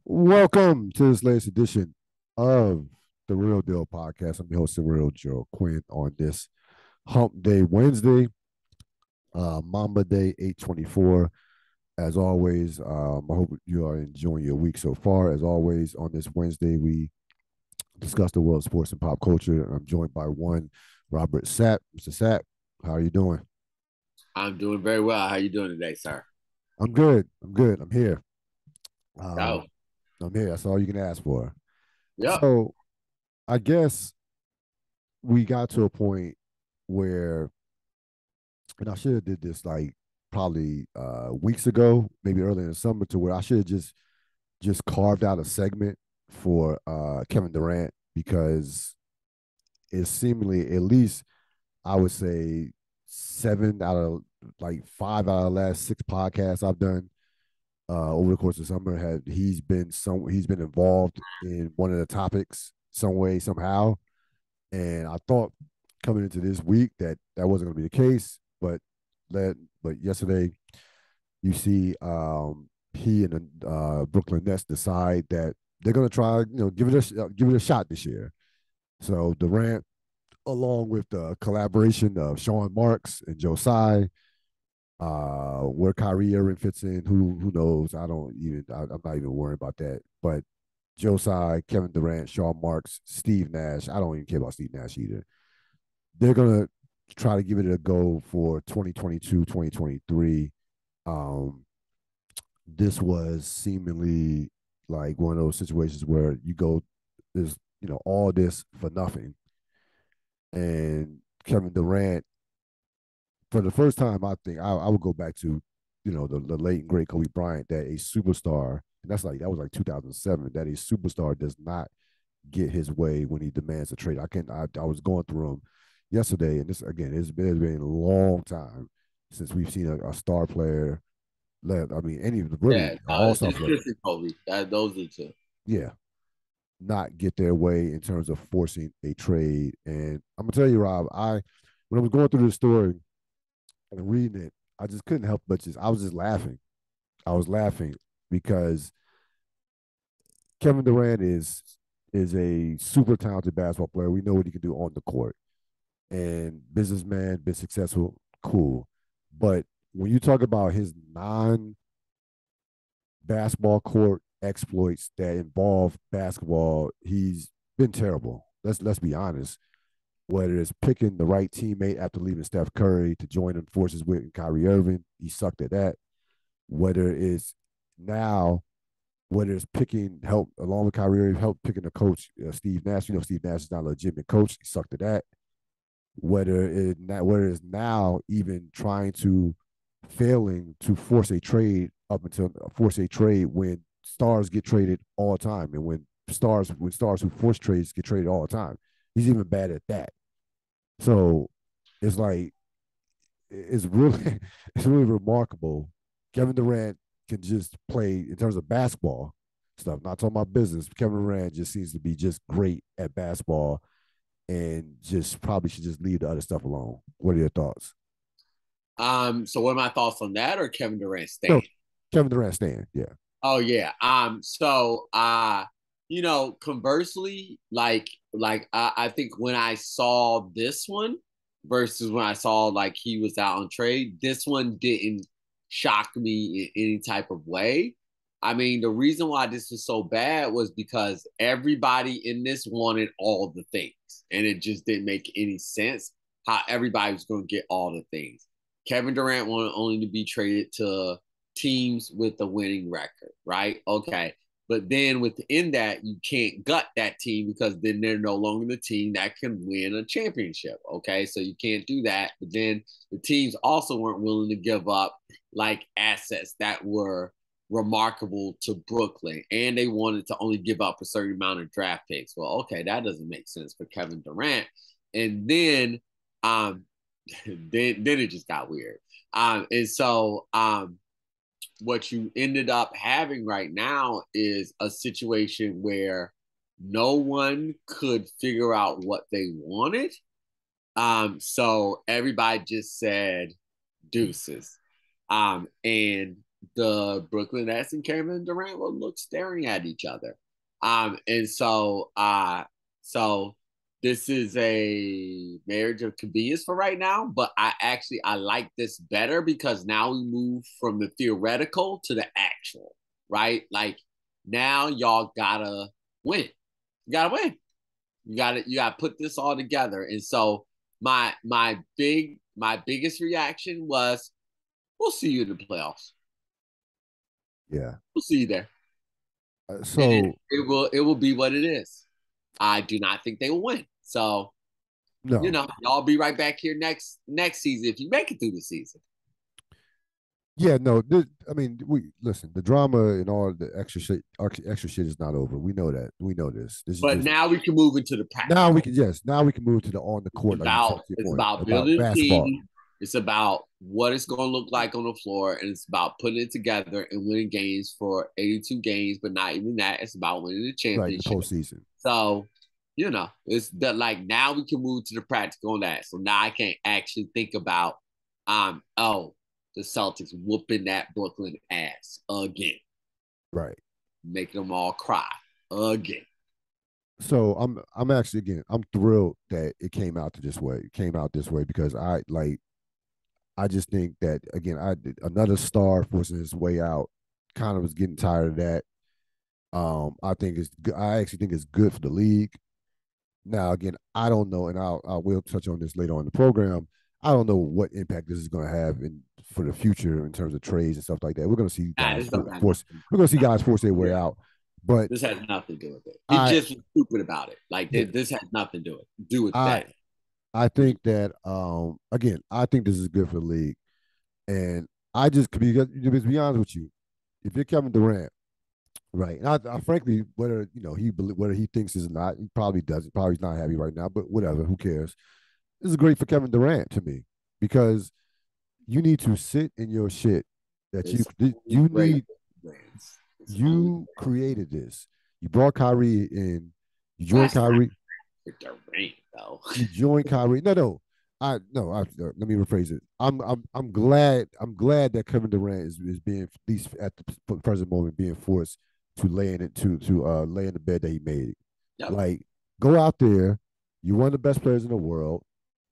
Welcome to this latest edition of the Real Deal podcast. I'm your host, Real Joe Quinn, on this Hump Day Wednesday, Mamba Day 824. As always, I hope you are enjoying your week so far. As always, on this Wednesday, we discuss the world of sports and pop culture. I'm joined by one Robert Sapp. Mr. Sapp, how are you doing? I'm doing very well. How you doing today, sir? I'm good. I'm good. I'm here. Oh, Um, I'm here. That's all you can ask for. yep. So I guess we got to a point where, and I should have did this like probably weeks ago, maybe early in the summer, to where I should have just carved out a segment for Kevin Durant, because it's seemingly, at least I would say, seven out of like five out of the last six podcasts I've done over the course of summer, had he's been involved in one of the topics some way somehow. And I thought coming into this week that that wasn't going to be the case, but yesterday you see he and the Brooklyn Nets decide that they're going to try, give it a shot this year. So Durant, along with the collaboration of Sean Marks and Joe Tsai, where Kyrie Irving fits in, who knows? I'm not even worried about that. But Joe Tsai, Kevin Durant, Sean Marks, Steve Nash. I don't even care about Steve Nash either. They're gonna try to give it a go for 2022, 2023. Um, this was seemingly like one of those situations where you go, there's all this for nothing, and Kevin Durant, for the first time, I think I would go back to, the late and great Kobe Bryant, that a superstar, and that was like 2007, that a superstar does not get his way when he demands a trade. I was going through them yesterday, and this again, it's been a long time since we've seen a star player let. I mean, any really Yeah, all star it's player, Chris and Kobe. Those are the two. yeah, not get their way in terms of forcing a trade. And I'm gonna tell you, Rob, when I was going through the story and reading it, I just couldn't help but I was just laughing. I was laughing because Kevin Durant is a super talented basketball player. We know what he can do on the court, and businessman, been successful, cool. But when you talk about his non-basketball court exploits that involve basketball, he's been terrible. Let's be honest. Whether it's picking the right teammate after leaving Steph Curry to join in forces with Kyrie Irving, he sucked at that. Whether it's now, whether it's picking help along with Kyrie Irving, help picking a coach, Steve Nash. Steve Nash is not a legitimate coach. He sucked at that. Whether it's now even trying to failing to force a trade up until force a trade when stars get traded all the time, and when stars who force trades get traded all the time. He's even bad at that. So it's like, it's really it's really remarkable. Kevin Durant can just play in terms of basketball stuff. Not talking about business. Kevin Durant just seems to be just great at basketball, and just probably should just leave the other stuff alone. What are your thoughts? So what are my thoughts on that or Kevin Durant No, staying? Kevin Durant staying. Yeah. Oh yeah. Conversely, I think when I saw this one versus when I saw like he was out on trade, this one didn't shock me in any type of way. I mean, the reason why this was so bad was because everybody in this wanted all the things, and it just didn't make any sense how everybody was going to get all the things. Kevin Durant wanted only to be traded to teams with a winning record, right? Okay. But then within that, you can't gut that team because then they're no longer the team that can win a championship. Okay. So you can't do that. But then the teams also weren't willing to give up like assets that were remarkable to Brooklyn. And they wanted to only give up a certain amount of draft picks. Well, okay, that doesn't make sense for Kevin Durant. And then then it just got weird. What you ended up having right now is a situation where no one could figure out what they wanted. So everybody just said deuces. And the Brooklyn Nets and Kevin Durant will look staring at each other. And so this is a marriage of convenience for right now, but I like this better because now we move from the theoretical to the actual, right? Like now y'all gotta win. You gotta win. You gotta put this all together. And so my biggest reaction was we'll see you in the playoffs. Yeah. We'll see you there. And So it will be what it is. I do not think they will win. So, no. y'all be right back here next season if you make it through the season. Yeah, no. I mean, we listen. The drama and all the extra shit is not over. We know that. We know this. This is But just now we can move into the now we practical. can yes. Now we can move to the on the It's court, like you said about to your it's point about about building a basketball. team. It's about what it's going to look like on the floor, and it's about putting it together and winning games for 82 games. But not even that. It's about winning the Right, the championship. postseason. So, it's that like now we can move to the practical on that. So now I can actually think about oh, the Celtics whooping that Brooklyn ass again, Right. making them all cry again. So I'm actually again I'm thrilled that it came out to this way. It came out this way because I just think that again I another star forcing his way out. Kind of was getting tired of that. I think it's I actually think it's good for the league. Now, again, I don't know, and I will touch on this later on in the program. I don't know what impact this is going to have for the future in terms of trades and stuff like that. We're going to see Nah, guys this don't have force. nothing. We're going to see Nah, guys force their way yeah, out. But this has nothing to do with it. It I, just was stupid about it. Like yeah, this has nothing to do with I, that. I think that again, I think this is good for the league, and I just because to be honest with you, if you're Kevin Durant, right, and I frankly whether whether he thinks this or not, he probably doesn't. Probably not happy right now, but whatever, who cares? This is great for Kevin Durant to me because you need to sit in your shit that It's only you great need for fans. It's only you created this. You brought Kyrie in. You joined that's not Kyrie. for Durant though. You joined Kyrie. No. I no. Let me rephrase it. I'm glad. I'm glad that Kevin Durant is being at least at the present moment being forced to lay in it to lay in the bed that he made. Yep. Like go out there. You're one of the best players in the world.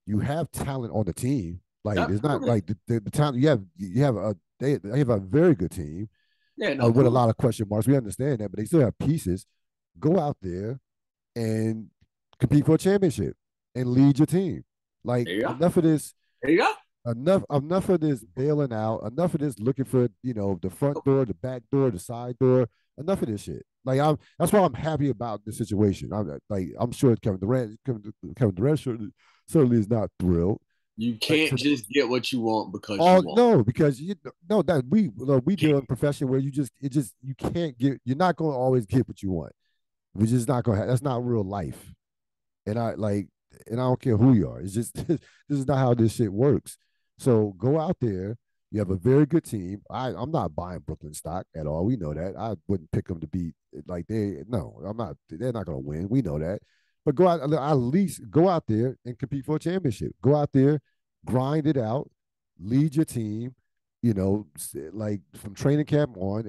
You have talent on the team. Like Yep. it's not Prove it. like the talent you have a they have a very good team Yeah. No. with a Prove it. lot of question marks. We understand that, but they still have pieces. Go out there and compete for a championship and lead your team. Like There you go. enough of this, There you enough of this bailing out, enough of this looking for the front go. door, the back door, the side door. Enough of this shit. Like that's why I'm happy about the situation. I'm sure Kevin Durant certainly is not thrilled. You But can't to just get what you want because you all want. no, because you no that we You deal can't. in a profession where you can't get you're not going to always get what you want. We're just not going to. That's not real life. And and I don't care who you are. It's just this is not how this shit works. So go out there. You have a very good team. I'm not buying Brooklyn stock at all. We know that. I wouldn't pick them to beat like they. No, I'm not. They're not going to win. We know that. But go out at least go out there and compete for a championship. Go out there, grind it out, lead your team. Like from training camp on,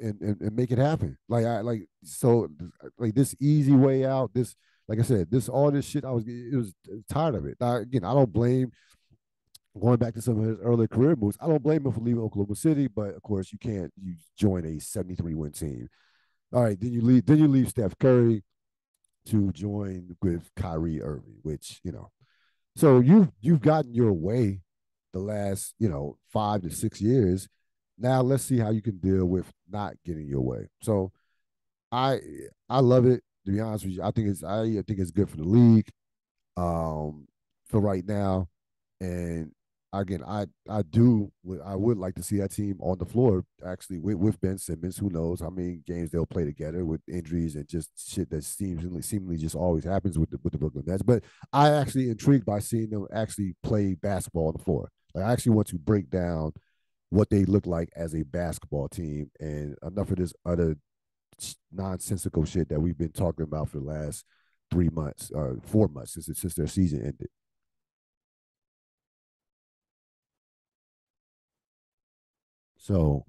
and make it happen. Like this easy way out. This like I said, all this shit. I was tired of it. Now, again, I don't blame going back to some of his earlier career moves. I don't blame him for leaving Oklahoma City, but of course you join a 73 win team. All right, then you leave Steph Curry to join with Kyrie Irving, which so you've gotten your way the last 5 to 6 years. Now let's see how you can deal with not getting your way. So I I love it. To be honest with you, I think it's good for the league, for right now. And again, I would like to see that team on the floor actually with Ben Simmons. Who knows how many games they'll play together with injuries and just shit that seemingly just always happens with the Brooklyn Nets. But I actually intrigued by seeing them actually play basketball on the floor. Like I actually want to break down what they look like as a basketball team, and enough of this other nonsensical shit that we've been talking about for the last 3 months, 4 months since their season ended. So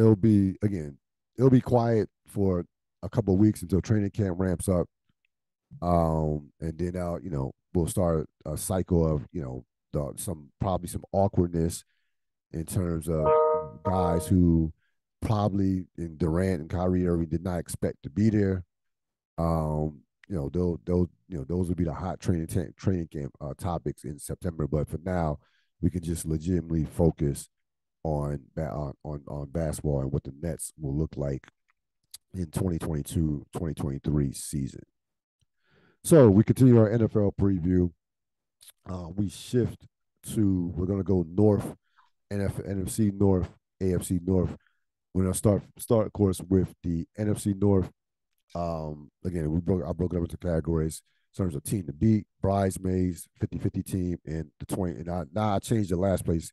it'll be again, it'll be quiet for a couple of weeks until training camp ramps up. And then we'll start a cycle of some probably some awkwardness in terms of guys who probably in Durant and Kyrie Irving did not expect to be there. Those would be the hot training camp topics in September. But for now, we can just legitimately focus on basketball and what the Nets will look like in 2022-2023 season. So we continue our NFL preview. We shift to we're gonna go north, NFC North, AFC North. We're gonna start of course with the NFC North. Again, I broke it up into categories in terms of team to beat, bridesmaids, 50-50 team, and the 20. And now I changed the last place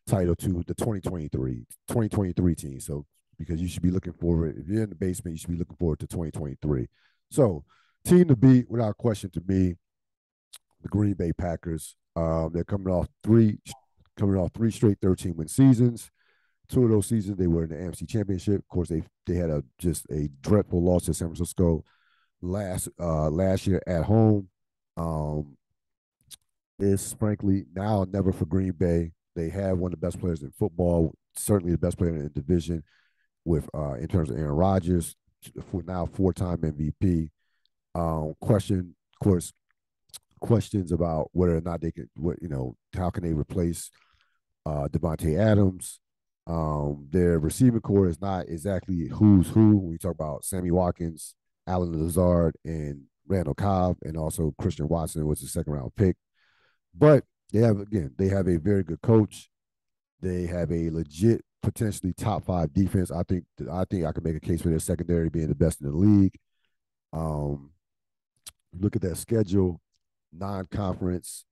title to the 2023 team. So because you should be looking forward, if you're in the basement, you should be looking forward to 2023. So team to beat, without question, to me, the Green Bay Packers. They're coming off three straight 13-win seasons. Two of those seasons they were in the AFC Championship. Of course, they had just a dreadful loss to San Francisco last year at home. It's frankly now or never for Green Bay. They have one of the best players in football, certainly the best player in the division, with in terms of Aaron Rodgers, now four-time MVP. Of course, questions about whether or not they can, how can they replace Devontae Adams. Their receiving core is not exactly who's who when you talk about Sammy Watkins, Allen Lazard, and Randall Cobb, and also Christian Watson was a second-round pick. But they have a very good coach. They have a legit, potentially top five defense. I think I can make a case for their secondary being the best in the league. Look at their schedule, non-conference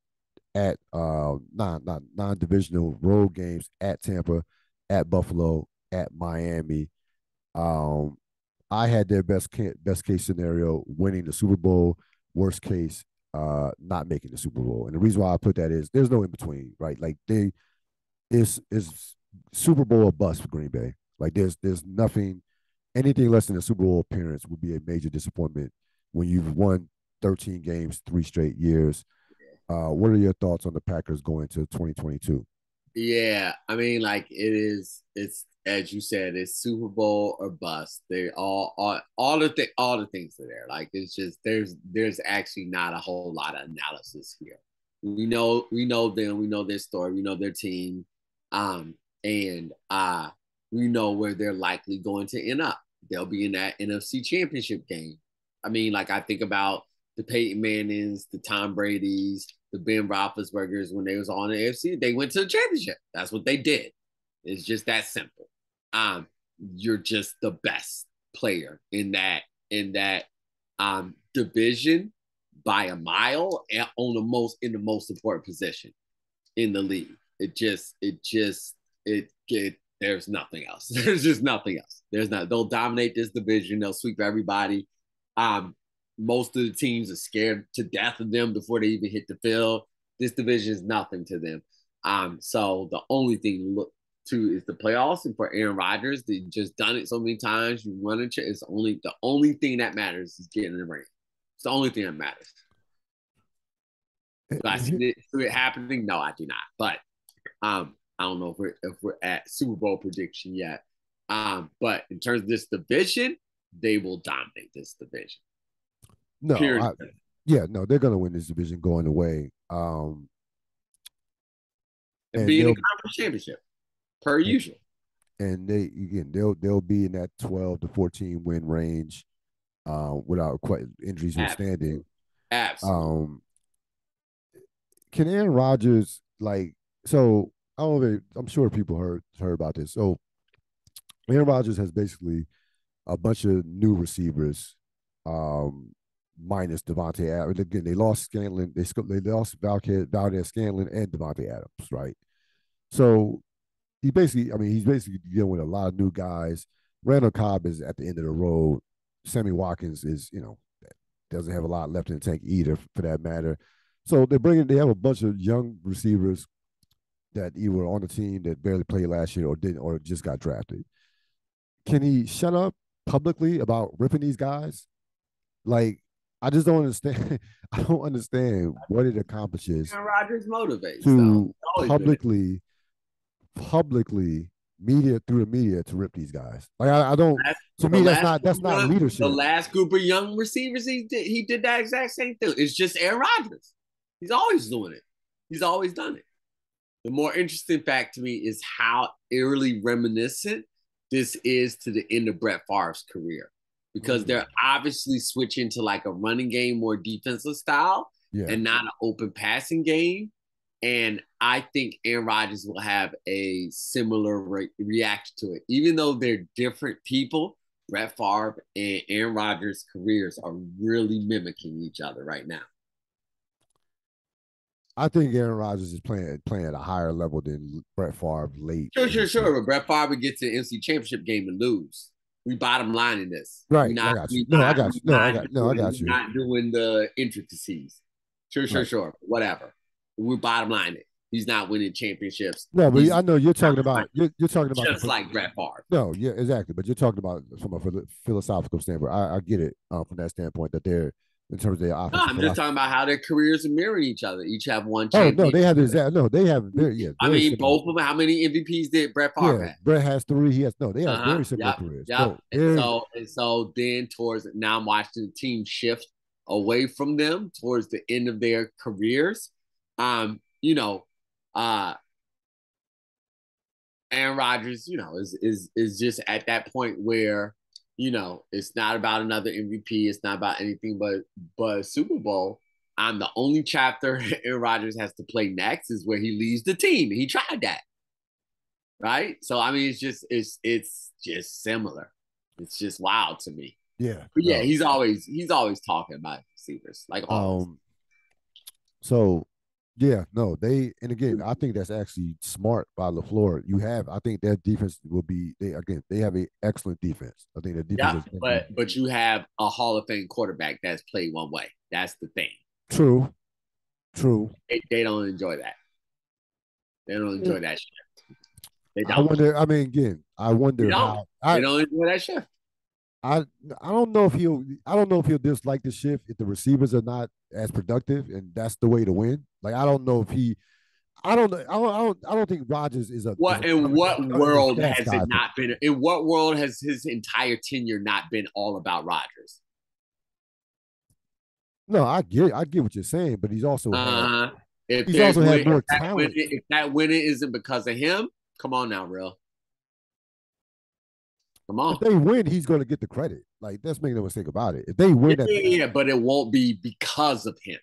at non-divisional road games at Tampa, at Buffalo, at Miami. I had their best case scenario winning the Super Bowl. Worst case, not making the Super Bowl. And the reason why I put that is there's no in between, right? Like is Super Bowl or bust for Green Bay. Like there's nothing, anything less than a Super Bowl appearance would be a major disappointment when you've won 13 games 3 straight years. What are your thoughts on the Packers going to 2022? Yeah, I mean, like it's as you said, it's Super Bowl or bust. They all the things are there. Like it's just there's actually not a whole lot of analysis here. We know them, we know their story, we know their team, and we know where they're likely going to end up. They'll be in that NFC Championship game. I mean, like I think about the Peyton Mannings, the Tom Brady's, the Ben Roethlisbergers when they was on the AFC, they went to the championship. That's what they did. It's just that simple. You're just the best player in that division by a mile and on in the most important position in the league. There's nothing else. There's just nothing else. They'll dominate this division. They'll sweep everybody. Most of the teams are scared to death of them before they even hit the field. This division is nothing to them. So the only thing to look to is the playoffs, and for Aaron Rodgers, they just done it so many times. You run into it's the only thing that matters is getting in the ring. It's the only thing that matters. Do I see it happening? No, I do not. But I don't know if we're at Super Bowl prediction yet. But in terms of this division, they will dominate this division. No, no, they're gonna win this division going away. And be in the conference championship per usual. And they'll be in that 12 to 14 win range, without quite injuries withstanding. Absolutely. Can Aaron Rodgers so I don't know. I'm sure people heard about this. So Aaron Rodgers has basically a bunch of new receivers, minus Devontae Adams. Again, they lost Scanlon. They lost Valdez Scanlon and Devontae Adams, right? So he's basically dealing with a lot of new guys. Randall Cobb is at the end of the road. Sammy Watkins doesn't have a lot left in the tank either, for that matter. So they have a bunch of young receivers that either were on the team that barely played last year or didn't or just got drafted. can he shut up publicly about ripping these guys? Like, I just don't understand. I don't understand what it accomplishes Aaron Rodgers motivates though. to He's always been it. publicly media through the media to rip these guys. Like I don't. To The me, last that's not the leadership. last group of young receivers he did that exact same thing. It's just Aaron Rodgers. He's always doing it. He's always done it. The more interesting fact to me is how eerily reminiscent this is to the end of Brett Favre's career, because Mm, they're obviously switching to like a running game, more defensive style, yeah, and not an open passing game. And I think Aaron Rodgers will have a similar reaction to it. Even though they're different people, Brett Favre and Aaron Rodgers' careers are really mimicking each other right now. I think Aaron Rodgers is playing at a higher level than Brett Favre late Sure, in sure, his sure. career. But Brett Favre gets to the NFC Championship game and lose. We bottom line in this. Right, I got you. No, I got you. No, I got you. Not doing the intricacies. Sure, sure, Right. sure. Whatever. We bottom line it. He's not winning championships. No, but He's I know you're not talking about like, you're talking about just the like Brett Favre. no, yeah, exactly. But you're talking about from a philosophical standpoint. I get it from that standpoint that they're in terms of their No, offensive I'm just philosophy. talking about how their careers are mirroring each other. Each have one Oh no, champion. they have the exact no, they have I very mean, similar. both of them. How many MVPs did Brett Favre Yeah, have? Brett has three. He has no. They have very similar Yep. careers. Yep. No, very. And so then towards now, I'm watching the team shift away from them towards the end of their careers. You know, uh, Aaron Rodgers, is just at that point where it's not about another MVP. It's not about anything but Super Bowl. I'm the only chapter Aaron Rodgers has to play next is where he leaves the team. He tried that, right? So I mean, it's just similar. It's just wild to me. Yeah, But yeah, no. he's always talking about receivers, like always. Um. So, yeah, no. They and again, I think that's actually smart by LaFleur. I think their defense will be. They have a excellent defense. I think their defense Yeah, is going to be but you have a Hall of Fame quarterback that's played one way. That's the thing. true. True. They don't enjoy that. They don't Yeah. enjoy that shit. They I don't. wonder. I mean, again, I They wonder don't. how. They don't enjoy that shit. I I don't know if he'll. I don't know if he'll dislike the shift if the receivers are not as productive, and that's the way to win. Like I don't know if he. I don't. I don't think Rodgers What in what is a world stats has it guy. not been? In what world has his entire tenure not been all about Rodgers? No, I get what you're saying, but Uh, if he's there's also had win, more talent. if that winning isn't because of him, come on now, real. Come If on. they win, he's going to get the credit. Like let's make no mistake about it. If they Yeah, win that, yeah, yeah, but it won't be because of him.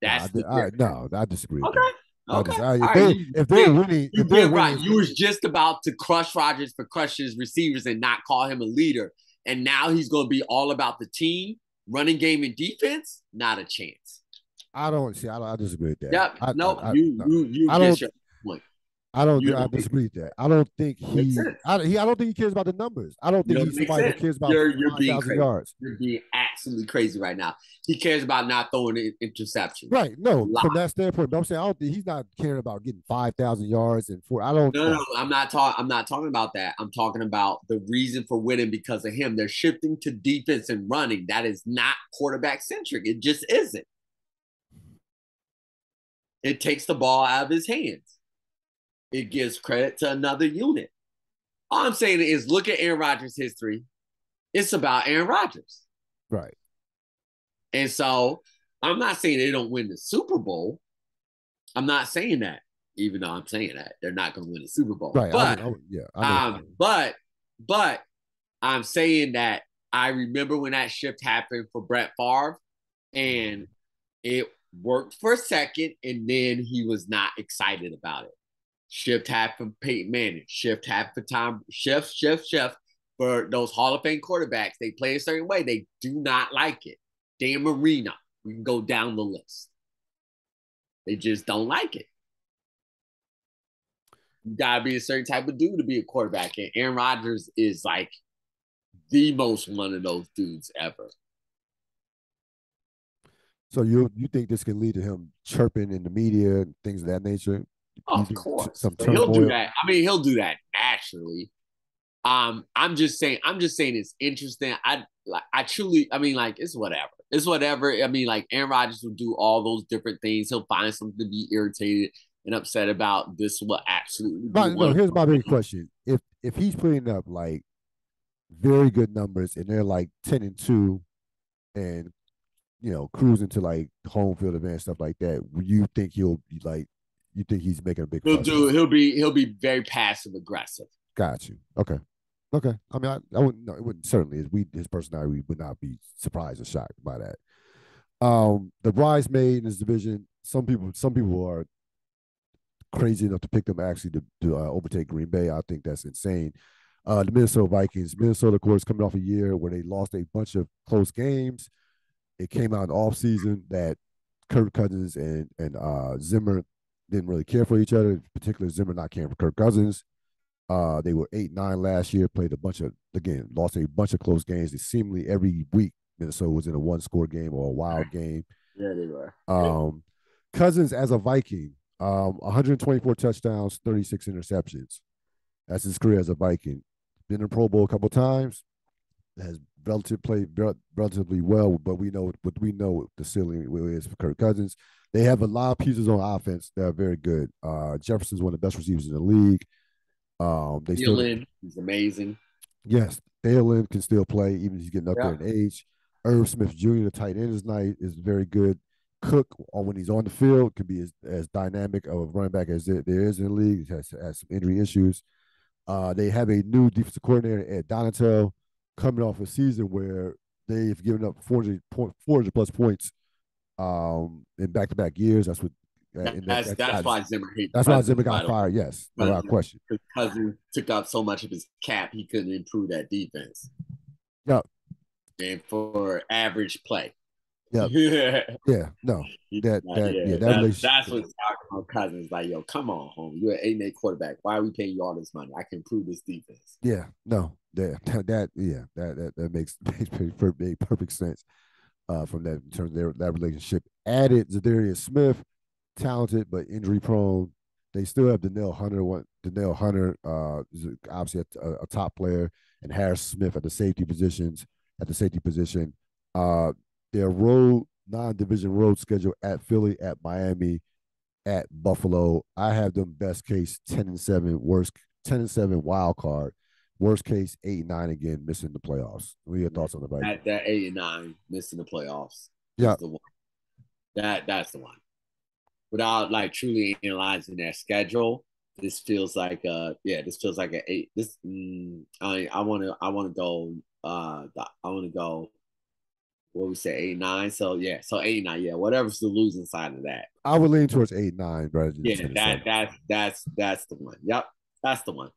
That's the difference. no, I disagree with Okay. that. Okay. All If right. they if they're winning, You if they're get winning, right. You was just about to crush Rodgers for crushing his receivers and not call him a leader. And now he's going to be all about the team, running game and defense. Not a chance. I don't see. I disagree with that. Yep. No, No. you I get don't your point. You I don't make, disagree with that. I don't think makes sense. I don't think he cares about the numbers. I don't You think know, he's it makes somebody that sense. cares about You're being 5,000 crazy. yards. You're being absolutely crazy right now. He cares about not throwing interceptions. Right. No, from that standpoint, but I'm saying I don't think he's not caring about getting 5,000 yards and four. I don't No, know. no, I'm not talking about that. I'm talking about the reason for winning because of him. They're shifting to defense and running. That is not quarterback centric. It just isn't. It takes the ball out of his hands. It gives credit to another unit. All I'm saying is look at Aaron Rodgers' history. It's about Aaron Rodgers. Right. And so I'm not saying they don't win the Super Bowl. I'm not saying that, even though I'm saying that they're not going to win the Super Bowl. Right. Yeah, I know. But I'm saying that I remember when that shift happened for Brett Favre, and it worked for a second, and then he was not excited about it. Shift happened for Peyton Manning. Shift happened for Tom. Shift for those Hall of Fame quarterbacks. They play a certain way. They do not like it. Dan Marino. We can go down the list. They just don't like it. You gotta be a certain type of dude to be a quarterback. And Aaron Rodgers is like the most one of those dudes ever. So you think this can lead to him chirping in the media and things of that nature? You Of think course. some But he'll do turmoil? that. I mean, he'll do that naturally. I'm just saying it's interesting. I truly, I mean, like it's whatever. It's whatever. I mean, like Aaron Rodgers will do all those different things. He'll find something to be irritated and upset about. This will absolutely be But one no, of here's my big those question: if he's putting up like very good numbers and they're like 10-2 and cruising to like home field advance stuff like that, you think he'll be like you think he's making a big he'll fuss do. about it? He'll be very passive aggressive. Got you. Okay. Okay. I mean, I wouldn't. No, it wouldn't. Certainly, his personality would not be surprised or shocked by that. The bridesmaid in this division. Some people are crazy enough to pick them actually to overtake Green Bay. I think that's insane. The Minnesota Vikings. Minnesota, of course, coming off a year where they lost a bunch of close games. It came out in the offseason that Kirk Cousins and Zimmer didn't really care for each other, particularly Zimmer not caring for Kirk Cousins. They were 8-9 last year, played a bunch of, again, lost a bunch of close games. It seemingly every week Minnesota was in a one-score game or a wild game. Yeah, they were. Um, Cousins as a Viking, 124 touchdowns, 36 interceptions. That's his career as a Viking. Been in Pro Bowl a couple times. Has played relatively well, but we know the ceiling is for Kirk Cousins. They have a lot of pieces on offense that are very good. Jefferson's one of the best receivers in the league. They still Dylan is amazing. Yes, Thielen can still play, even if he's getting up there Yeah, in age. Irv Smith Jr., the tight end, is very good. Cook, when he's on the field, can be as dynamic of a running back as there is in the league. Has some injury issues. They have a new defensive coordinator, Ed Donatel, coming off a season where they've given up 400 plus points in back to back years. That's what and that's why Zimmer hates that's why Zimmer Cousins. By got the way, fired. Yes, no because doubt question. Cousins took up so much of his cap, he couldn't improve that defense Yep, and for average play. yep, yeah, yeah. No, that that's relationship. what's talking about Cousins. Like, yo, come on, home. You're an 8-8 quarterback. Why are we paying you all this money? I can improve this defense. Yeah, no, that makes perfect sense from that in terms of that relationship. Added Zadarius Smith, talented but injury prone. They still have Danielle Hunter. Danielle Hunter is obviously a top player, and Harris Smith at the safety positions. At the safety position, uh, their road non-division road schedule at Philly, at Miami, at Buffalo. I have them best case 10-7, worst 10-7 wild card. Worst case 8-9 again, missing the playoffs. What are your thoughts on the Vikings? That 8 and 9 missing the playoffs Yeah, is the one. That's the one. Without like truly analyzing their schedule, this feels like this feels like a eight. This I want to go I want to go what we say 8-9. So yeah, so 8-9. Yeah, whatever's the losing side of that. I would lean towards 8-9 rather than Yeah, 10-7. that's the one. Yep, that's the one.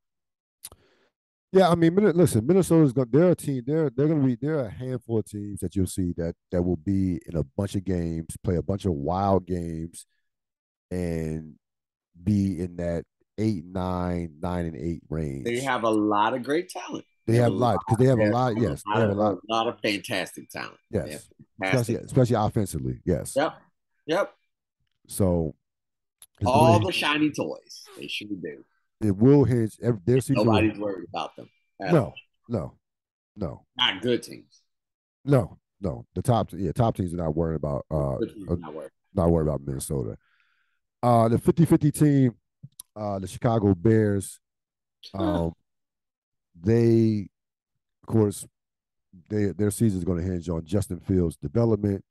Yeah, I mean, listen, Minnesota's going. They're a team. They're going to be. They're a handful of teams that you'll see that will be in a bunch of games, play a bunch of wild games, and be in that 8-9, 9-8 They range. have a lot of great talent. They have a lot because they have a lot. Yes, they have a lot. A lot of fantastic talent. They have Yes, especially fantastic. especially offensively. Yes. Yep, yep. So it's All going the shiny toys. They sure do. it will hinge. Their season will. Nobody's worried about them at No, all. no, no, Not good teams. no. The top teams are not worried about Good teams not worried. not worried about Minnesota. The 50-50 team, the Chicago Bears, Huh. um, they of course their season is going to hinge on Justin Fields' development.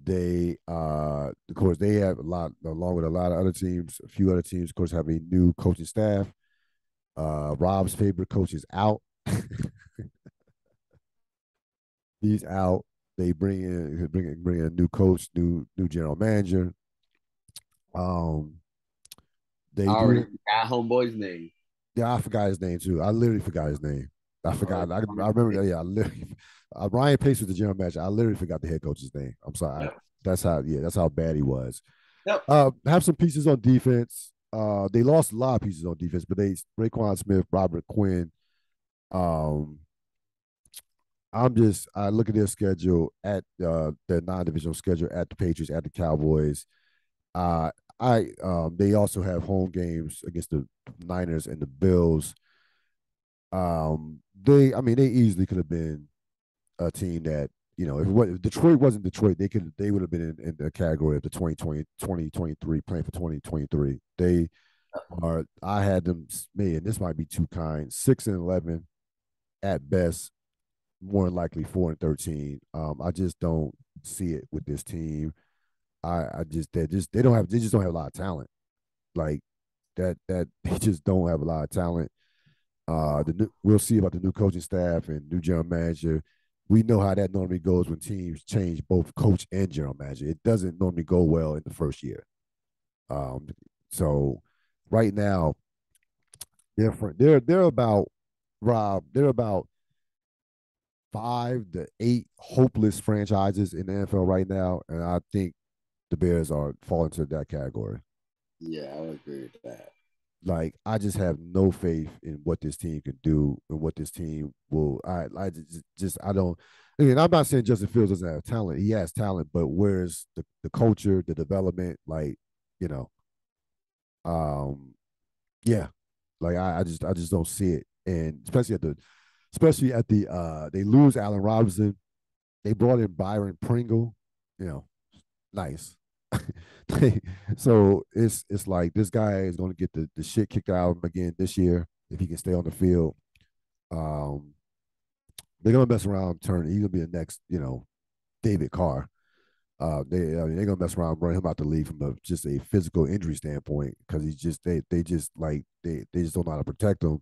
They of course they have a lot along with a lot of other teams, a few other teams, of course, have a new coaching staff. Rob's favorite coach is out. He's out. They bring in a new coach, new general manager. Um, I they already do. got homeboy's name. Yeah, I forgot his name too. I literally forgot his name. I forgot. I remember that. Yeah, I literally. Ryan Pace was the general manager. I literally forgot the head coach's name. I'm sorry. Yep. That's how. Yeah, that's how bad he was. Yep. Have some pieces on defense. They lost a lot of pieces on defense, but they Raekwon Smith, Robert Quinn. Um, I look at their schedule at their non-divisional schedule at the Patriots, at the Cowboys. Uh, they also have home games against the Niners and the Bills. I mean, they easily could have been a team that, if Detroit wasn't Detroit, they would have been in the category of the 2023 playing for 2023. They are. I had them. Man, this might be too kind. 6-11 at best, more than likely 4-13. I just don't see it with this team. I just they just don't have a lot of talent. Like that they just don't have a lot of talent. We'll see about the new coaching staff and new general manager. We know how that normally goes when teams change both coach and general manager. It doesn't normally go well in the first year. Um, so right now they're about Rob. They're about 5 to 8 hopeless franchises in the NFL right now, and I think the Bears are fall into that category. Yeah, I would agree with that. Like I just have no faith in what this team can do and what this team will. I don't. And I'm not saying Justin Fields doesn't have talent. He has talent, but where's the culture, the development? Like, you know, um, yeah, like I just don't see it. And especially at the they lose Allen Robinson. They brought in Byron Pringle. You know, nice. So it's like this guy is going to get the shit kicked out of him again this year if he can stay on the field. Um, they're gonna mess around, turn. He's gonna be the next, David Carr. I mean, they're gonna mess around, run him out the league from just a physical injury standpoint because he's just they just like they just don't know how to protect him.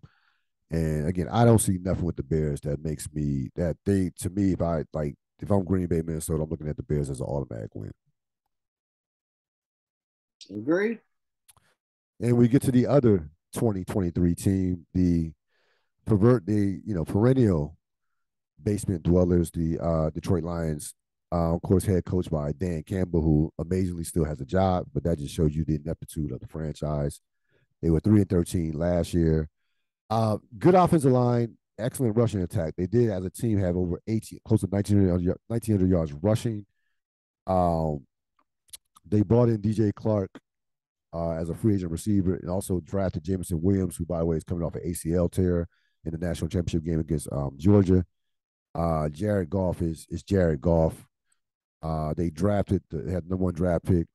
And again, I don't see nothing with the Bears that makes me that they to me if I'm Green Bay, Minnesota, I'm looking at the Bears as an automatic win. Agreed. And we get to the other 2023 team, the perennial basement dwellers, the Detroit Lions. Of course, head coached by Dan Campbell, who amazingly still has a job, but that just shows you the ineptitude of the franchise. They were 3-13 last year. Good offensive line, excellent rushing attack. They did, as a team, have over 18, close to 1,900 yards rushing. Um, they brought in DJ Clark as a free agent receiver, and also drafted Jameson Williams, who, by the way, is coming off an ACL tear in the national championship game against Georgia. Jared Goff is Jared Goff. They had the number one draft pick,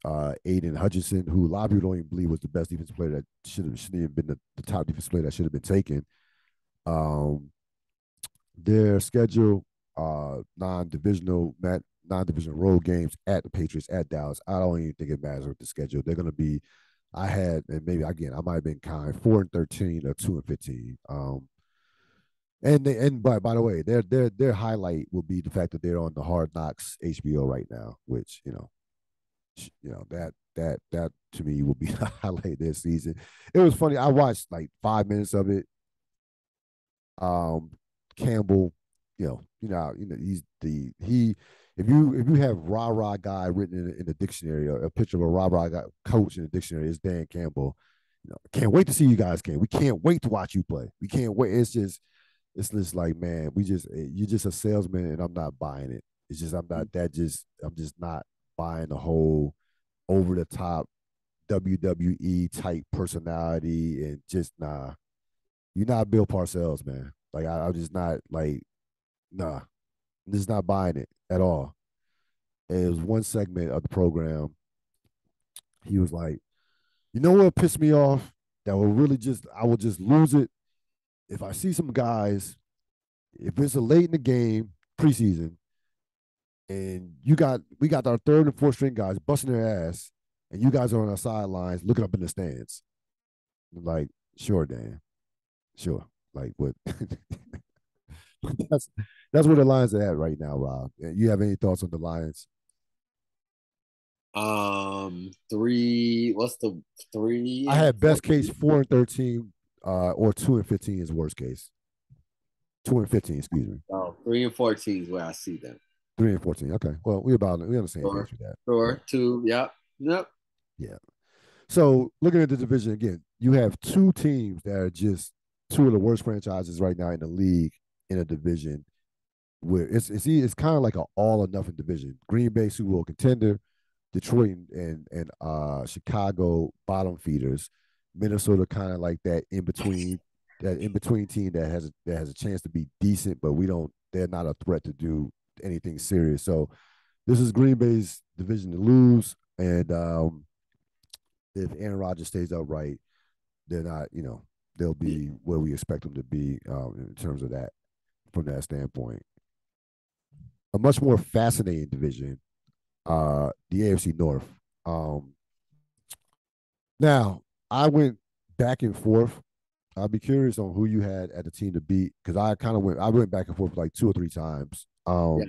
Aiden Hutchinson, who a lot of people don't even believe was the best defensive player that shouldn't even been the top defensive player that should have been taken. Um, their schedule, non-divisional road games at the Patriots, at Dallas. I don't even think it matters with the schedule. They're going to be. I had, and maybe again, I might have been kind, 4-13 or 2-15. And by the way, their highlight will be the fact that they're on the Hard Knocks HBO right now, which that to me will be the highlight this season. It was funny. I watched like 5 minutes of it. Um, Campbell, he's the he. If you have rah rah guy written in the dictionary, a picture of a rah rah guy, coach in the dictionary, is Dan Campbell. Can't wait to see you guys. We can't wait to watch you play. We can't wait. It's just like, man, you're just a salesman, and I'm not buying it. It's just I'm just not buying the whole over the top WWE type personality, and just nah. You're not Bill Parcells, man. Like I'm just not like, nah. I'm just not buying it at all. And it was one segment of the program. He was like, you know what pissed me off? That will really just I will just lose it if I see some guys, if it's a late in the game, preseason, and we got our third and fourth string guys busting their ass, and you guys are on our sidelines looking up in the stands. I'm like, sure, Dan, sure. Like what? that's that's where the Lions are at right now, Rob. You have any thoughts on the Lions? Three. What's the three I and had best case 14? 4-13, or 2-15 is worst case. 2-15, excuse me. Oh, 3 and 14 is where I see them. 3-14. Okay. Well, we on the same Sure. page with that. Yeah. Sure. Two. Yep. Yep. Yeah. So looking at the division again, you have two teams that are just two of the worst franchises right now in the league in a division where it's kind of like an all or nothing division. Green Bay Super Bowl contender, Detroit and Chicago bottom feeders, Minnesota kind of like that in between. that in between team that has a chance to be decent, but we don't. They're not a threat to do anything serious. So this is Green Bay's division to lose, and if Aaron Rodgers stays upright, they're not. They'll be where we expect them to be in terms of that from that standpoint. A much more fascinating division, the AFC North. Um, Now, I went back and forth. I'd be curious on who you had at the team to beat because I went back and forth like two or three times. Yeah.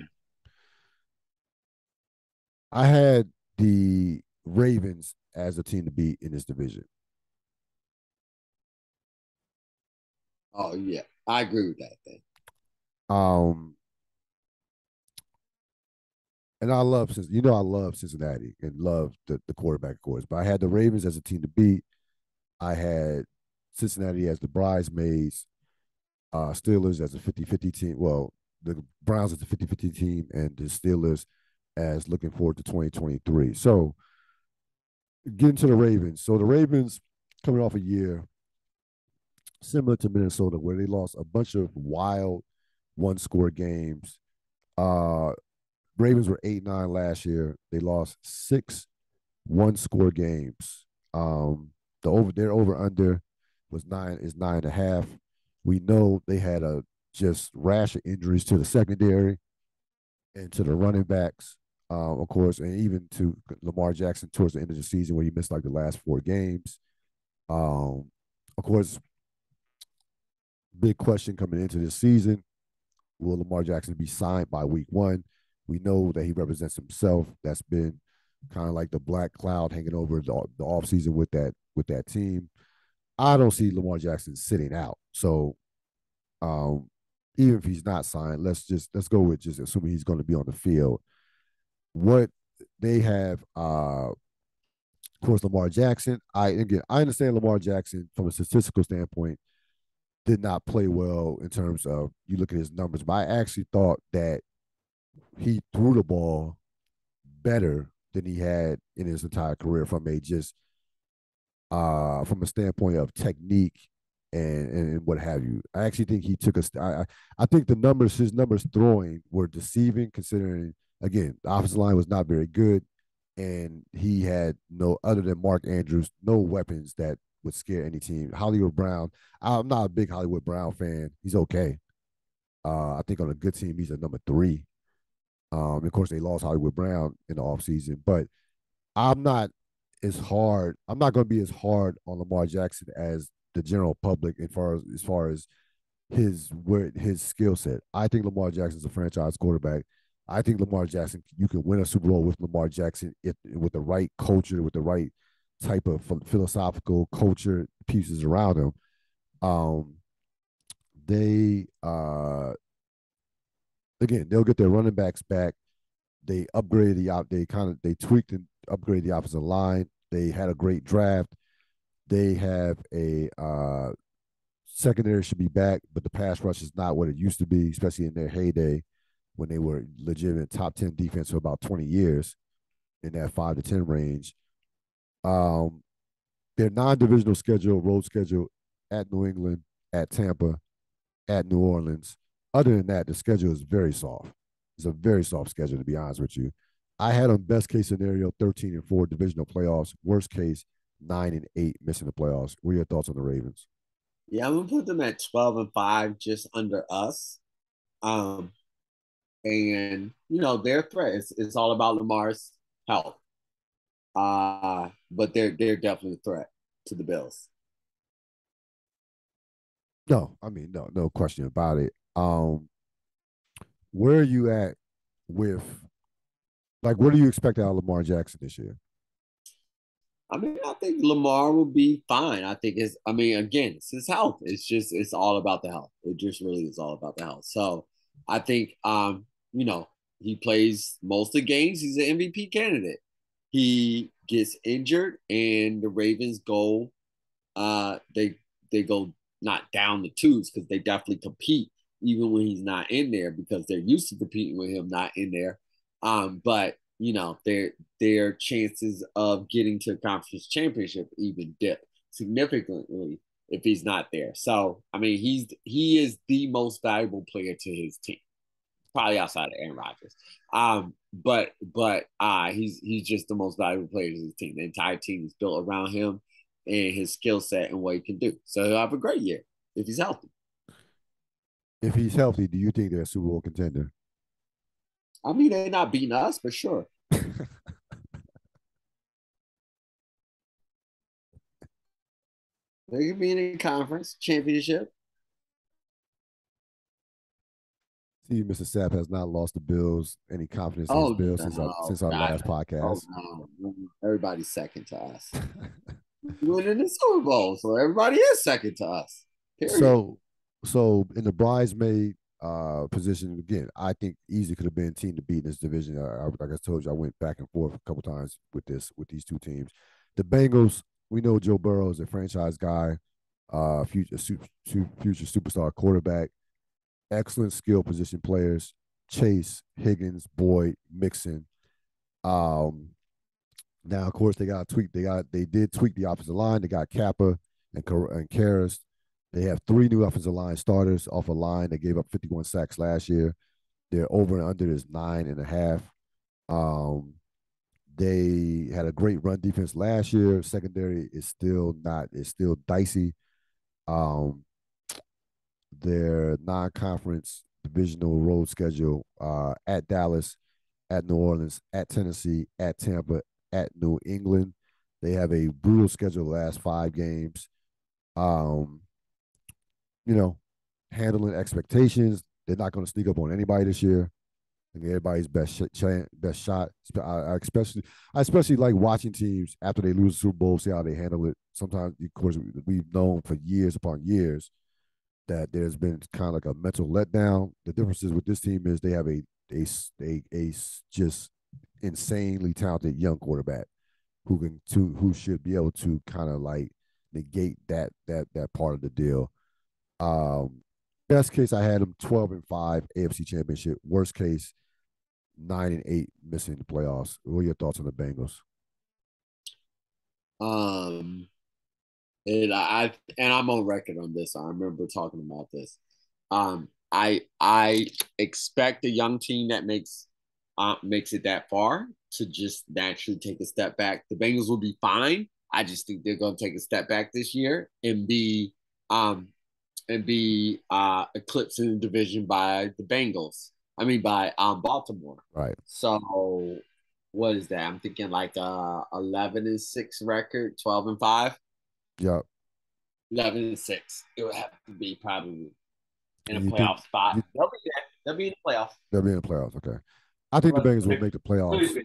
I had the Ravens as a team to beat in this division. Oh yeah, I agree with that. Then. Um, and I love Cincinnati and love the quarterback, of course. But I had the Ravens as a team to beat. I had Cincinnati as the bridesmaids, Steelers as a 50-50 team. Well, the Browns as a 50-50 team, and the Steelers as looking forward to 2023. So getting to the Ravens. So the Ravens coming off a year similar to Minnesota where they lost a bunch of wild one-score games. Uh Ravens were 8-9 last year. They lost six one-score games. Their over under was 9.5. We know they had a just rash of injuries to the secondary and to the running backs, of course, and even to Lamar Jackson towards the end of the season where he missed like the last four games. Of course, big question coming into this season: will Lamar Jackson be signed by week one? We know that he represents himself. That's been kind of like the black cloud hanging over the offseason with that team. I don't see Lamar Jackson sitting out. So um, even if he's not signed, let's go with just assuming he's going to be on the field. What they have, of course, Lamar Jackson. I understand Lamar Jackson from a statistical standpoint did not play well in terms of you look at his numbers, but I actually thought that he threw the ball better than he had in his entire career from a standpoint of technique and what have you. I actually think he took I think his numbers throwing were deceiving considering again the offensive line was not very good and he had no other than Mark Andrews no weapons that would scare any team. Hollywood Brown, I'm not a big Hollywood Brown fan. He's okay. I think on a good team he's a number three. Of course, they lost Hollywood Brown in the offseason, but I'm not I'm not going to be as hard on Lamar Jackson as the general public as far as his skill set. I think Lamar Jackson is a franchise quarterback. I think Lamar Jackson, you can win a Super Bowl with Lamar Jackson if with the right culture, with the right type of philosophical culture pieces around him. Um, they again, they'll get their running backs back. They upgraded they tweaked and upgraded the offensive line. They had a great draft. They have a secondary should be back, but the pass rush is not what it used to be, especially in their heyday when they were legitimate top 10 defense for about 20 years in that 5 to 10 range. Um, their non-divisional schedule, road schedule at New England, at Tampa, at New Orleans. Other than that, the schedule is very soft. It's a very soft schedule, to be honest with you. I had on best case scenario 13-4 divisional playoffs. Worst case 9-8 missing the playoffs. What are your thoughts on the Ravens? Yeah, I'm gonna put them at 12-5, just under us. Um, and their threat. It's all about Lamar's health. But they're definitely a threat to the Bills. No, I mean no question about it. Where are you at with what do you expect out of Lamar Jackson this year? I mean, I think Lamar will be fine. I think it's. I mean, again, it's his health. It's all about the health. It just really is all about the health. So I think, he plays most of the games. He's an MVP candidate. He gets injured, and the Ravens go. They go not down the twos because they definitely compete even when he's not in there because they're used to competing with him not in there. But their chances of getting to a conference championship even dip significantly if he's not there. So I mean, he is the most valuable player to his team, probably outside of Aaron Rodgers. But he's just the most valuable player to his team. The entire team is built around him and his skill set and what he can do. So he'll have a great year if he's healthy. If he's healthy, do you think they're a Super Bowl contender? I mean, they're not beating us, but sure. They could be in a conference championship. See, Mr. Sapp has not lost the Bills any confidence in his Oh Bills no, since our God, last oh podcast. no, everybody's second to us. Winning the Super Bowl, so everybody is second to us. Period. so, so in the bridesmaid position again, I think easy could have been team to beat in this division. Like I told you, I went back and forth a couple times with these two teams. The Bengals, we know Joe Burrow is a franchise guy, future superstar quarterback, excellent skill position players. Chase, Higgins, Boyd, Mixon. Um, Now, of course, they did tweak the offensive line. They got Kappa and Karras. They have three new offensive line starters off a line that gave up 51 sacks last year. Their over and under is 9.5. Um, they had a great run defense last year. Secondary is still not. It's still dicey. Um, their non-conference divisional road schedule at Dallas, at New Orleans, at Tennessee, at Tampa, at New England. They have a brutal schedule the last 5 games. Um, you know, handling expectations. They're not going to sneak up on anybody this year. I think everybody's best shot. I especially like watching teams after they lose the Super Bowl, see how they handle it. Sometimes, of course, we've known for years upon years that there's been kind of like a mental letdown. The difference is with this team is they have a just insanely talented young quarterback who should be able to kind of like negate that part of the deal. Um, Best case, I had them 12-5 AFC Championship. Worst case, 9-8 missing the playoffs. What are your thoughts on the Bengals? Um, and I'm on record on this. I remember talking about this. I expect a young team that makes it that far to just naturally take a step back. The Bengals will be fine. I just think they're going to take a step back this year um and be eclipsed in the division by the Bengals. I mean by Baltimore. Right. So what is that? I'm thinking like 11-6 record, 12-5. Yep. 11-6. It would have to be probably in a And you think playoff spot. you, They'll be there. They'll be in the playoffs. they'll be in the playoffs? Okay. I think the Bengals will make the playoffs.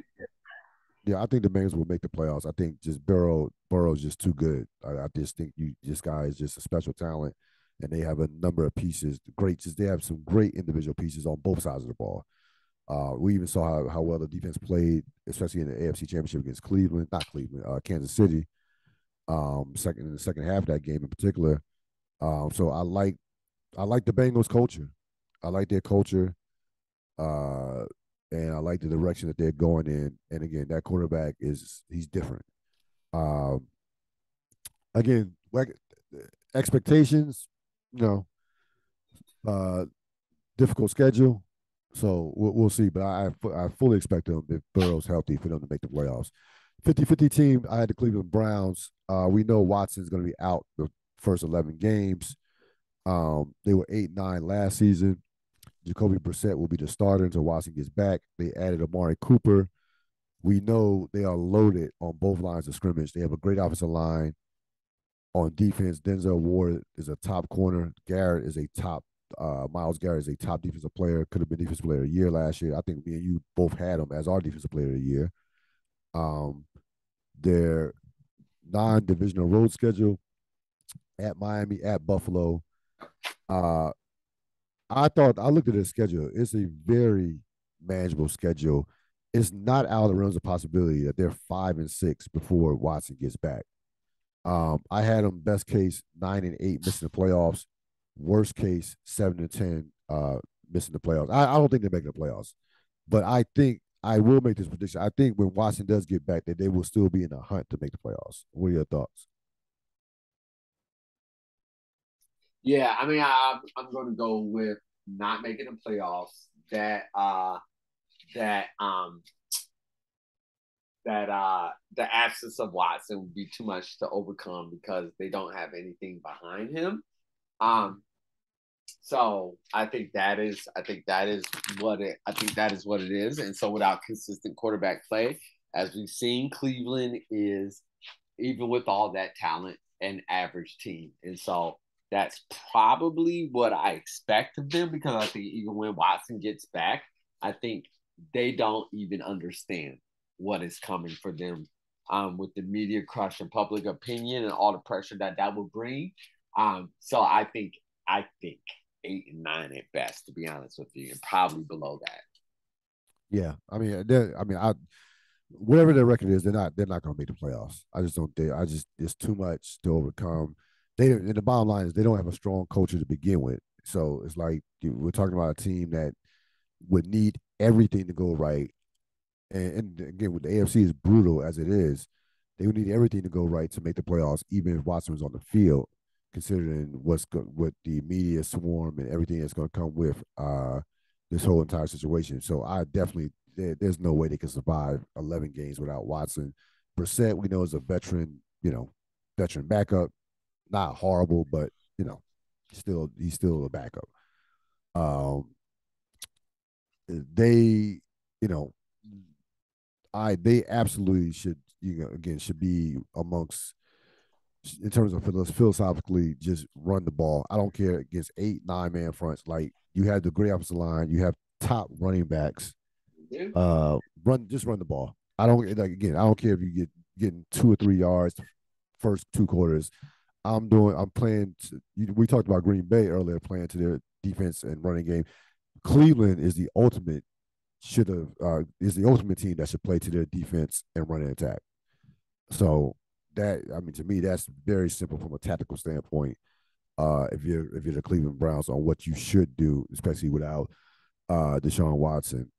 Yeah, I think the Bengals will make the playoffs. I think just Burrow's just too good. I just think this guy is just a special talent, and they have a number of pieces. They have some great individual pieces on both sides of the ball. We even saw how well the defense played, especially in the AFC Championship against Kansas City. Second in the second half of that game in particular. So I like the Bengals culture. I like their culture. Uh, and I like the direction that they're going in. And again, that quarterback he's different. Um, Again, like expectations, you know, uh, difficult schedule. So we'll see. But I fully expect them, if Burrow's healthy, for them to make the playoffs. 50-50 team, I had the Cleveland Browns. We know Watson's going to be out the first 11 games. They were 8-9 last season. Jacoby Brissett will be the starter until Watson gets back. They added Amari Cooper. We know they are loaded on both lines of scrimmage. They have a great offensive line. On defense, Denzel Ward is a top corner. Miles Garrett is a top defensive player. Could have been defensive player of the year last year. I think me and you both had him as our defensive player of the year. Um, their non-divisional road schedule at Miami, at Buffalo. Uh, I looked at their schedule. It's a very manageable schedule. It's not out of the realms of possibility that they're 5-6 before Watson gets back. I had them best case 9-8 missing the playoffs. Worst case 7-10 missing the playoffs. I don't think they're making the playoffs, but I think I will make this prediction. I think when Watson does get back, that they will still be in the hunt to make the playoffs. What are your thoughts? Yeah, I mean, I'm going to go with not making the playoffs. That the absence of Watson would be too much to overcome because they don't have anything behind him. Um, so I think that is what it is. And so without consistent quarterback play, as we've seen, Cleveland is, even with all that talent, an average team. And so that's probably what I expect of them, because I think even when Watson gets back, I think they don't even understand what is coming for them, with the media crush and public opinion and all the pressure that that would bring. So I think 8 and 9 at best, to be honest with you, and probably below that. Yeah, I whatever their record is, they're not going to make the playoffs. I just don't think. I just it's too much to overcome. They and the bottom line is they don't have a strong culture to begin with. So it's like we're talking about a team that would need everything to go right. And again, with the AFC is brutal as it is, they would need everything to go right to make the playoffs, even if Watson was on the field, considering what the media swarm and everything that's going to come with this whole entire situation. So I definitely there's no way they can survive 11 games without Watson. Brissett, we know, is a veteran, veteran backup, not horrible, but still he's still a backup. Um, they, you know, they absolutely should, again, should be amongst, in terms of philosophically, just run the ball. I don't care against 8, 9 man fronts. Like, you have the great offensive line, you have top running backs. Yeah. Run the ball. I don't like, again. I don't care if you getting 2 or 3 yards first 2 quarters. I'm playing. We talked about Green Bay earlier, playing to their defense and running game. Cleveland is the ultimate should have is the ultimate team that should play to their defense and run an attack. So that, I mean, to me, that's very simple from a tactical standpoint. If you're the Cleveland Browns, on what you should do, especially without Deshaun Watson.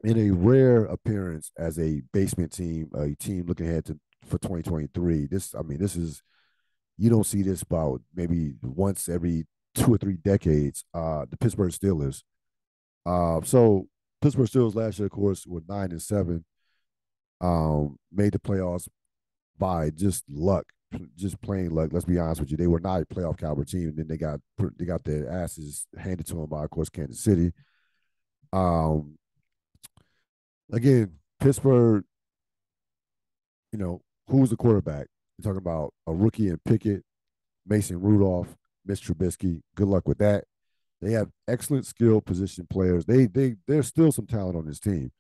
In a rare appearance as a basement team, a team looking ahead to for 2023. This is, you don't see this about maybe once every 2 or 3 decades. The Pittsburgh Steelers. So Pittsburgh Steelers last year, of course, were 9-7. Made the playoffs by just luck, just plain luck. Let's be honest with you, they were not a playoff caliber team. And then they got their asses handed to them by, of course, Kansas City. Um, Again, Pittsburgh. Who's the quarterback? You're talking about a rookie in Pickett, Mason Rudolph, Mitch Trubisky. Good luck with that. They have excellent skill position players. There's still some talent on this team.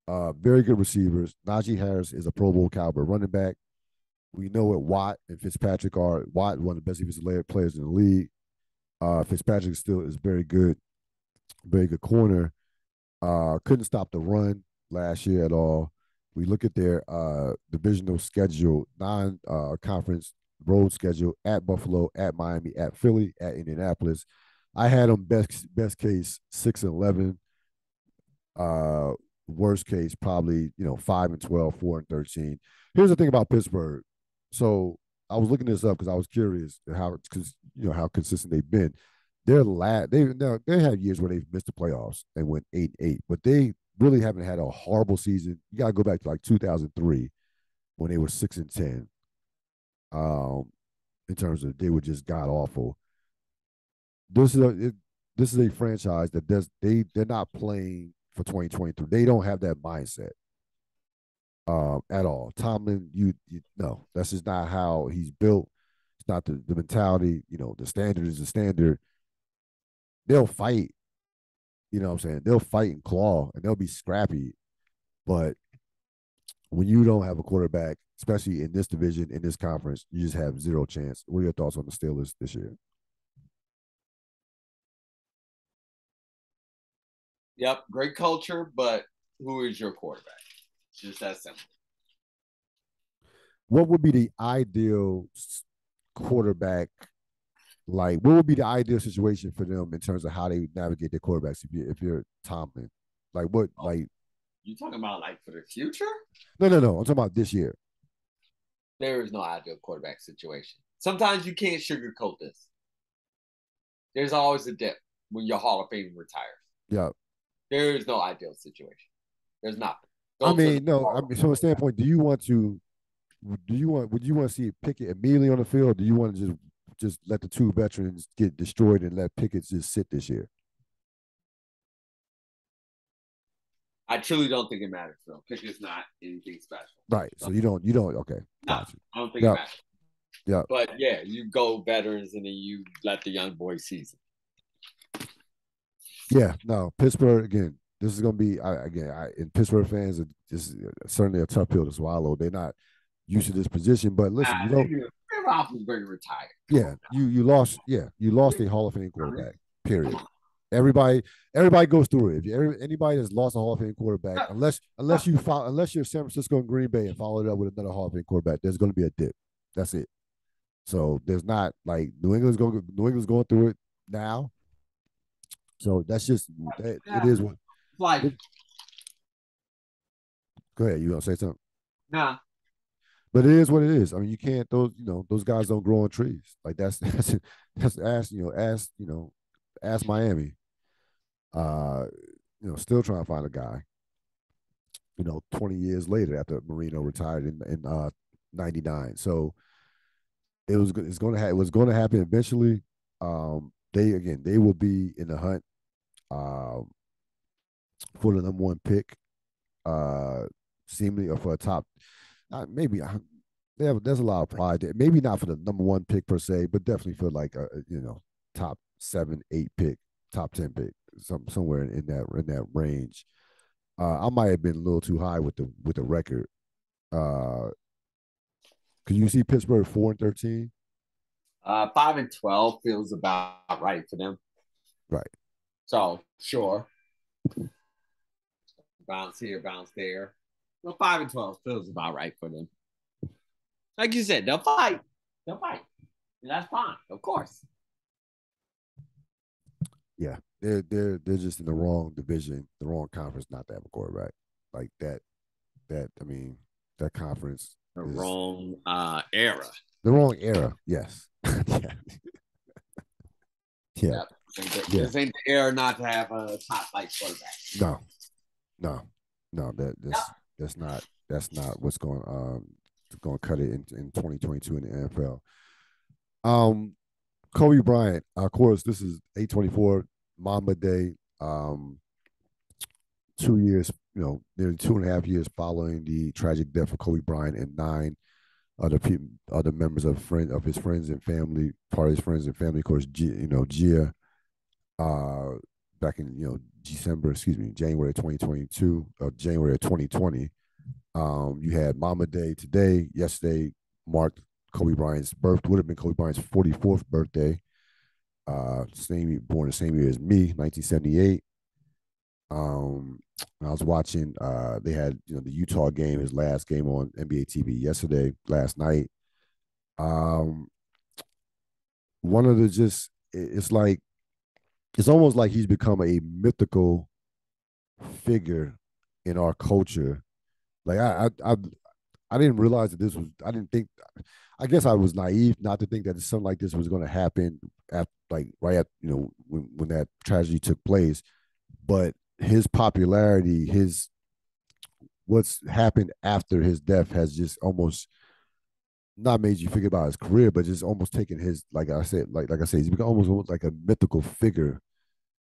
Very good receivers. Najee Harris is a Pro Bowl caliber running back. We know what Watt and Fitzpatrick are. Watt, one of the best defensive players in the league. Fitzpatrick still is very good corner. Couldn't stop the run last year at all. We look at their divisional schedule, non-conference road schedule: at Buffalo, at Miami, at Philly, at Indianapolis. I had them best case 6-11. Uh, Worst case probably 5-12, 4-13. Here's the thing about Pittsburgh. So I was looking this up because I was curious how consistent they've been. They had years where they've missed the playoffs and went 8-8, but they really haven't had a horrible season. You got to go back to like 2003 when they were 6-10. Um, in terms of, they were just god awful. This is a franchise that they're not playing for 2023. They don't have that mindset at all. Tomlin, you no, that's just not how he's built. It's not the mentality. The standard is the standard. They'll fight. You know what I'm saying? They'll fight and claw and they'll be scrappy. But when you don't have a quarterback, especially in this division, in this conference, you just have zero chance. What are your thoughts on the Steelers this year? Yep, great culture, but who is your quarterback? It's just that simple. What would be the ideal quarterback? Like, what would be the ideal situation for them in terms of how they navigate their quarterbacks? If you're Tomlin, like what? Oh, Like, you talking about like for the future? no, no, no. I'm talking about this year. There is no ideal quarterback situation. Sometimes you can't sugarcoat this. There's always a dip when your Hall of Fame retires. Yeah. There is no ideal situation. There's nothing. I Go to the mean, no. I mean, from a standpoint, would you want to see Pickett immediately on the field? Or do you want to just let the two veterans get destroyed and let Pickett just sit this year? I truly don't think it matters though. Pickett's not anything special. Right. So, So you don't. Okay, no, got you. I don't think it Yep. matters. Yep. But yeah, you go veterans and then you let the young boys season. Yeah. No, Pittsburgh again. This is going to be and Pittsburgh fans. This is certainly a tough pill to swallow. They're not used to this position, but listen, Roethlisberger retired. yeah, you lost a Hall of Fame quarterback. Period. Everybody, everybody goes through it. If anybody that's lost a Hall of Fame quarterback, unless you're San Francisco and Green Bay and followed it up with another Hall of Fame quarterback, there's going to be a dip. That's it. So there's not like New England's going through it now. So that's just that it Yeah, is what. like It, go ahead, you gonna say something? nah. But it is what it is. I mean, you can't those guys don't grow on trees. Like that's ask Miami. Uh, still trying to find a guy. 20 years later after Marino retired in '99. So it was going to happen eventually. They will be in the hunt um, for the number one pick, seemingly or for a top. Maybe there's a lot of pride there. Maybe not for the number one pick per se, but definitely for like a top 7, 8 pick, top 10 pick, somewhere in that range. I might have been a little too high with the record. Could you see Pittsburgh 4-13? 5-12 feels about right for them. Right. So sure, bounce here, bounce there. Well, 5-12 feels about right for them. Like you said, they'll fight. They'll fight. And that's fine, of course. Yeah, they're just in the wrong division, the wrong conference, not to have a quarterback like that. I mean, that conference The is wrong era. the wrong era. Yes. Yeah. Yeah. Yep. Yeah. This ain't the era not to have a top flight quarterback. No. No. No. Yep. That's not what's going to cut it in 2022 in the NFL. Kobe Bryant. Of course, this is 8/24 Mamba Day. 2 years, nearly 2.5 years following the tragic death of Kobe Bryant, and 9 other members of his friends and family, part of his friends and family, of course, Gia, uh, back in January 2022, or January of 2020. You had Mama Day today. Yesterday marked Kobe Bryant's would have been Kobe Bryant's 44th birthday. Born the same year as me, 1978. I was watching. They had the Utah game, his last game on NBA TV last night. Um, One of the it's almost like he's become a mythical figure in our culture. Like I didn't realize that this was. I didn't think. I guess I was naive not to think that something like this was going to happen at like right at when that tragedy took place. But his popularity, what's happened after his death has just almost not made you think about his career, but just almost taken his like I said, he's become almost like a mythical figure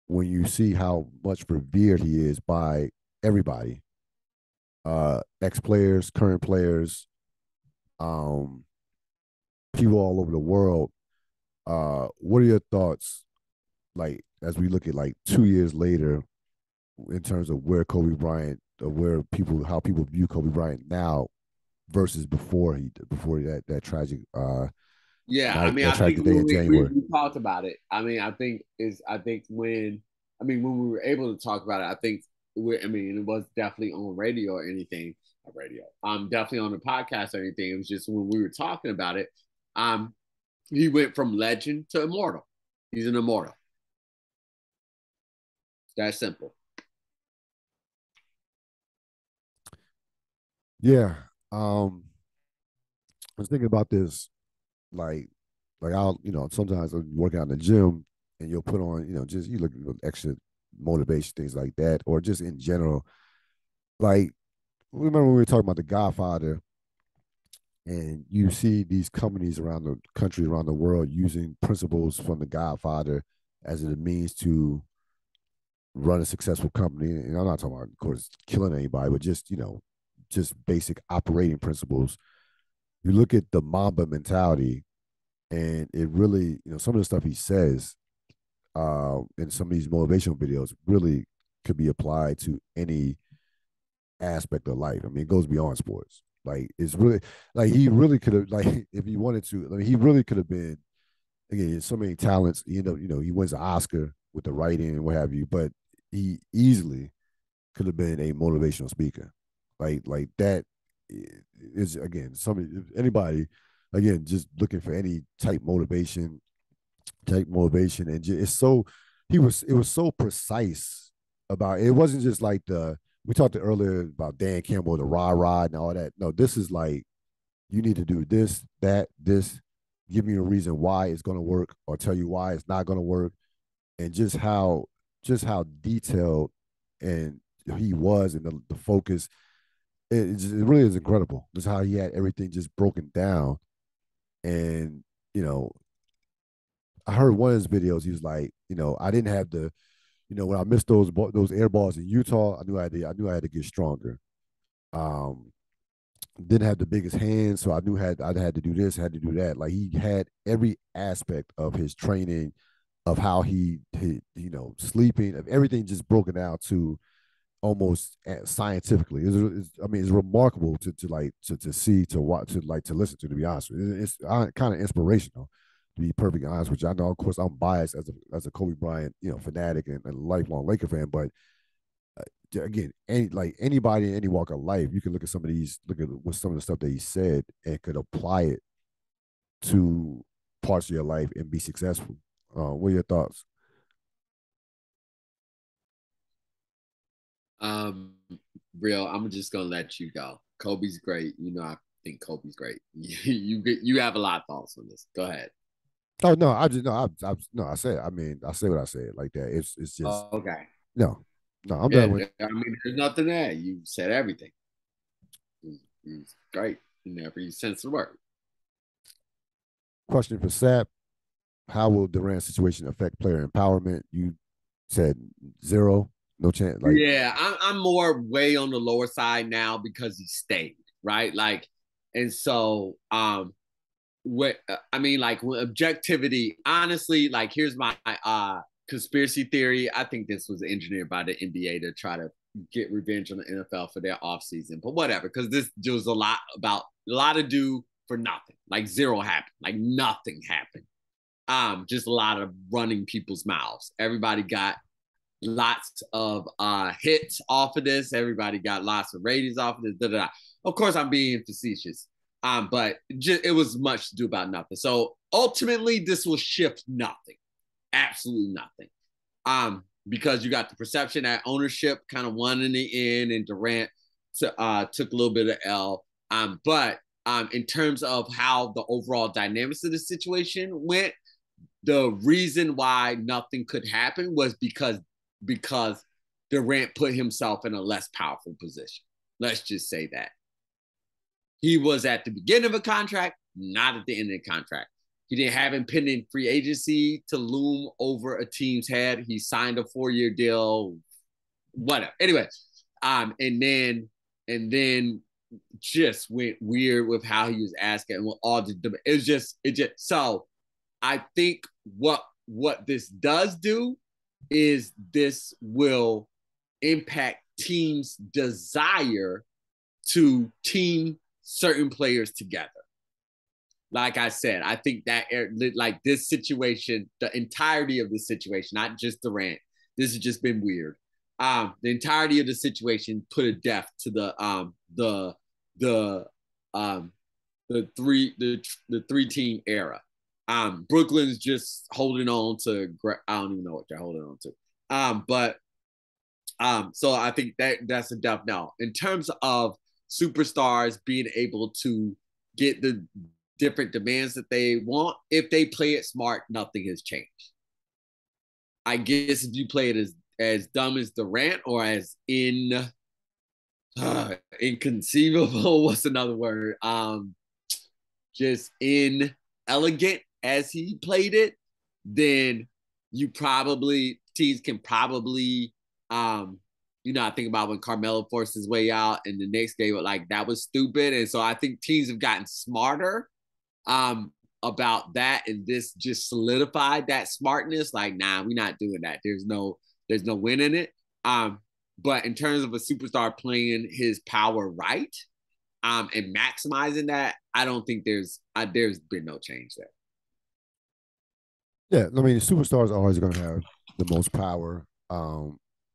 when you see how much revered he is by everybody, ex players, current players, um, people all over the world. What are your thoughts, like as we look at like 2 years later, in terms of where Kobe Bryant, how people view Kobe Bryant now versus before that tragic Yeah, I night, mean, that I think tragic day in January. we talked about it. I mean, I think when we were able to talk about it, I mean, it was definitely on radio or anything. Radio. Definitely on the podcast or anything. It was just when we were talking about it. He went from legend to immortal. He's an immortal. It's that simple. Yeah. I was thinking about this, like I'll sometimes I'm working out in the gym, and you'll put on, just you look at extra motivation, things like that, or just in general. Like, remember when we were talking about The Godfather, and you see these companies around the country, around the world, using principles from The Godfather as a means to run a successful company. And I'm not talking about, of course, killing anybody, but just, just basic operating principles. You look at the Mamba mentality, and it really, some of the stuff he says in some of these motivational videos really could be applied to any aspect of life. I mean, it goes beyond sports. Like, it's really like he really could have, like, if he wanted to, I mean, he really could have been, again, so many talents. He wins an Oscar with the writing and what have you, but he easily could have been a motivational speaker. Like that is, again, somebody, anybody, again, just looking for any type motivation, and just, it's so it was so precise about it. It wasn't just like the we talked earlier about Dan Campbell, the rah rah and all that. No, this is like, you need to do this, that, this. Give me a reason why it's going to work, or tell you why it's not going to work, and just how detailed and he was, and the focus. It really is incredible. Just how he had everything just broken down, and you know, I heard one of his videos. He was like, I didn't have the, when I missed those air balls in Utah, I had to get stronger. Um, didn't have the biggest hands, so I had to do this, had to do that. Like, he had every aspect of his training, of how he sleeping, of everything just broken down to almost scientifically. I mean, it's remarkable to see, to watch, to listen to be honest with you. It's kind of inspirational, to be perfectly honest with you. I know, of course, I'm biased as a Kobe Bryant fanatic and lifelong Laker fan, but again, anybody in any walk of life, you can look at what some of the stuff that he said, and could apply it to parts of your life and be successful. What are your thoughts? Um, Real, I'm just gonna let you go. Kobe's great. I think Kobe's great. You have a lot of thoughts on this. Go ahead. Oh no, I just no, I no, I said. I mean, I say what I said like that. It's just Okay. no, no. I'm done Yeah, with I mean, there's nothing there. You said everything. He's great in every sense of the word. question for Sap. How will Durant's situation affect player empowerment? You said zero, no chance. Like, Yeah, I'm more way on the lower side now because he stayed, right? Like, and so what I mean, like, with objectivity, honestly, like, here's my conspiracy theory. I think this was engineered by the NBA to try to get revenge on the NFL for their offseason, but whatever, because this was a lot to do for nothing. Like, zero happened, like nothing happened. Just a lot of running people's mouths. Everybody got lots of hits off of this. Everybody got lots of ratings off of this. Da, da, da. Of course, I'm being facetious, but it was much to do about nothing. So ultimately, this will shift nothing, absolutely nothing. Because you got the perception that ownership kind of won in the end, and Durant took a little bit of L. But in terms of how the overall dynamics of the situation went, the reason why nothing could happen was because Durant put himself in a less powerful position. Let's just say that. He was at the beginning of a contract, not at the end of the contract. He didn't have impending free agency to loom over a team's head. He signed a 4-year deal, whatever. Anyway, and then just went weird with how he was asking all the. It just so I think what this does do is this will impact teams' desire to team certain players together. Like I said, I think that like this situation, the entirety of the situation, not just Durant, this has just been weird. The entirety of the situation put a death to the um the 3 team era. Brooklyn's just holding on to. I don't even know what they're holding on to. But so I think that's a dub now. In terms of superstars being able to get the different demands that they want, if they play it smart, nothing has changed. I guess if you play it as dumb as Durant or as inconceivable, what's another word? Just inelegant as he played it, then you probably teams can probably I think about when Carmelo forced his way out and the next day, like that was stupid. And so I think teams have gotten smarter um about that, and this just solidified that smartness. Like, nah, we're not doing that. There's no win in it. But in terms of a superstar playing his power right, and maximizing that, I don't think there's been no change there. Yeah, I mean, the superstars are always going to have the most power.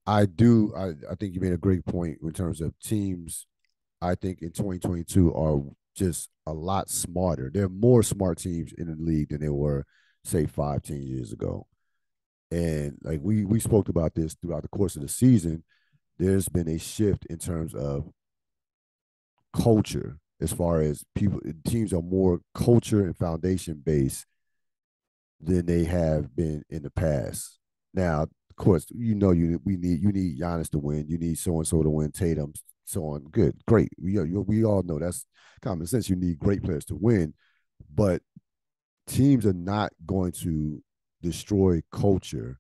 I think you made a great point in terms of teams. I think in 2022 are just a lot smarter. There are more smart teams in the league than there were, say, 5, 10 years ago. And like we spoke about this throughout the course of the season, there's been a shift in terms of culture as far as people teams are more culture and foundation based than they have been in the past. Now, of course, you need Giannis to win. You need so and so to win. Tatum, so on. Good, great. We all know that's common sense. You need great players to win, but teams are not going to destroy culture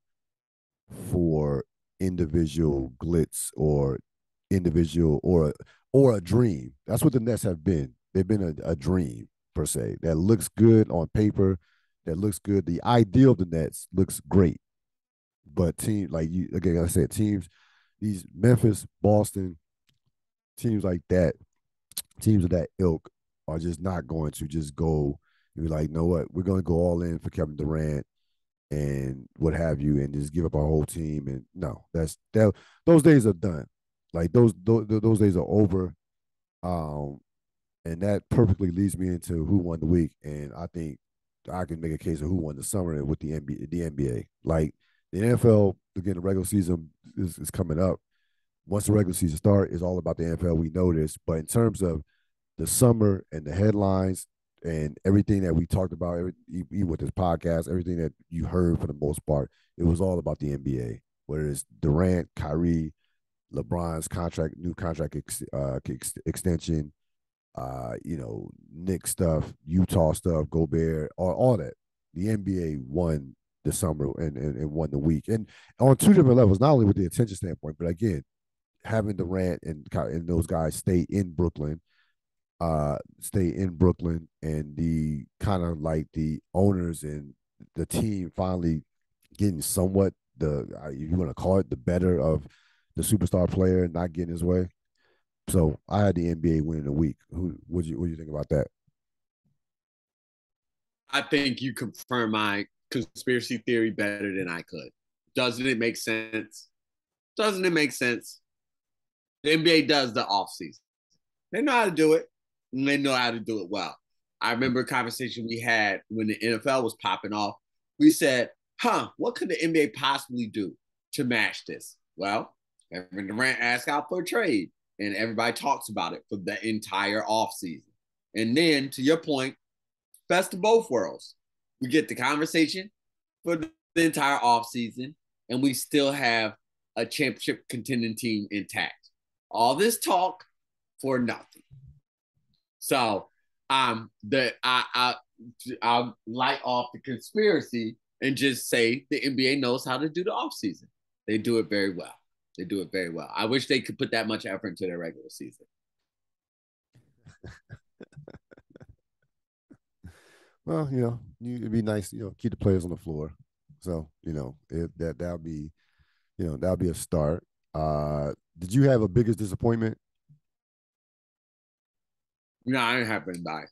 for individual glitz or individual or a dream. That's what the Nets have been. They've been a dream per se that looks good on paper, that looks good. The ideal of the Nets looks great, but team like you again, like I said, teams these Memphis, Boston, teams like that, teams of that ilk are just not going to just go and be like, you know what, we're going to go all in for Kevin Durant and what have you, and just give up our whole team. And no, those days are done. Like those days are over. Um, and that perfectly leads me into who won the week. And I think I can make a case of who won the summer with the NBA. Like the NFL, again, the regular season is coming up. Once the regular season starts, it's all about the NFL. We know this, but in terms of the summer and the headlines and everything that we talked about, even with this podcast, everything that you heard for the most part, it was all about the NBA. Whether it's Durant, Kyrie, LeBron's new contract extension, Knicks stuff, Utah stuff, Gobert, all that. The NBA won the summer and won the week, and on two different levels. Not only with the attention standpoint, but again, having Durant and those guys stay in Brooklyn, and the kind of like the owners and the team finally getting somewhat you want to call it the better of the superstar player, not getting his way. So I had the NBA winning the week. What do you think about that? I think you confirm my conspiracy theory better than I could. Doesn't it make sense? Doesn't it make sense? The NBA does the offseason. They know how to do it, and they know how to do it well. I remember a conversation we had when the NFL was popping off. We said, what could the NBA possibly do to match this? Well, Kevin Durant asked out for a trade, and everybody talks about it for the entire offseason. And then, to your point, best of both worlds. We get the conversation for the entire offseason, and we still have a championship contending team intact. All this talk for nothing. So I'll light off the conspiracy and just say the NBA knows how to do the offseason. They do it very well. They do it very well. I wish they could put that much effort into their regular season. Well, it'd be nice, keep the players on the floor. So, that'll be a start. Did you have a biggest disappointment? No, I ain't happening by.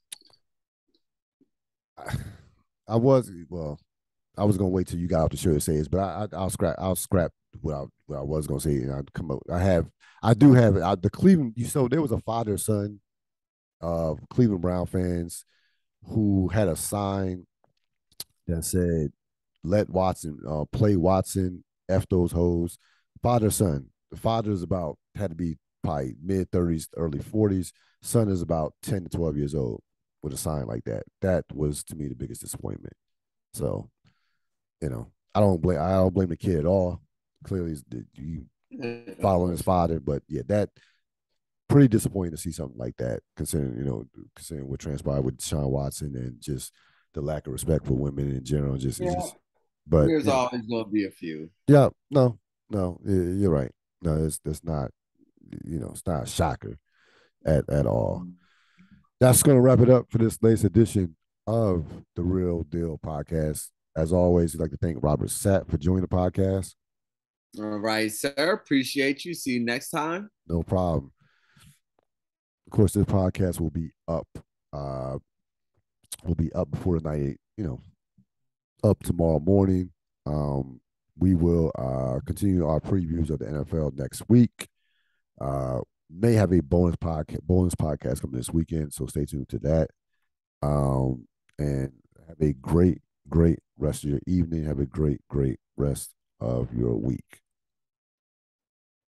I was well. I was gonna wait till you got off the show to say this, but I'll scrap what I was gonna say, and I'll come up. I do have the Cleveland. So there was a father son of Cleveland Brown fans who had a sign that said, "Let Watson play Watson, f those hoes." Father son. The father is about had to be probably mid-30s, early 40s. Son is about 10 to 12 years old with a sign like that. That was to me the biggest disappointment. So, I don't blame the kid at all. Clearly, you Of following his course. father, but yeah, that pretty disappointing to see something like that, considering what transpired with Deshaun Watson and just the lack of respect for women in general. Just it's Yeah. just, but There's yeah, always going to be a few. yeah, no, no, you're right. No, it's not. It's not a shocker at all. That's going to wrap it up for this latest edition of the Real Deal podcast. As always, we'd like to thank Robert Sapp for joining the podcast. All right, sir. Appreciate you. See you next time. No problem. Of course, this podcast uh will be up before the night, up tomorrow morning. We will continue our previews of the NFL next week. Uh, may have a bonus podcast coming this weekend, so stay tuned to that. And have a great rest of your evening. Have a great rest of your week.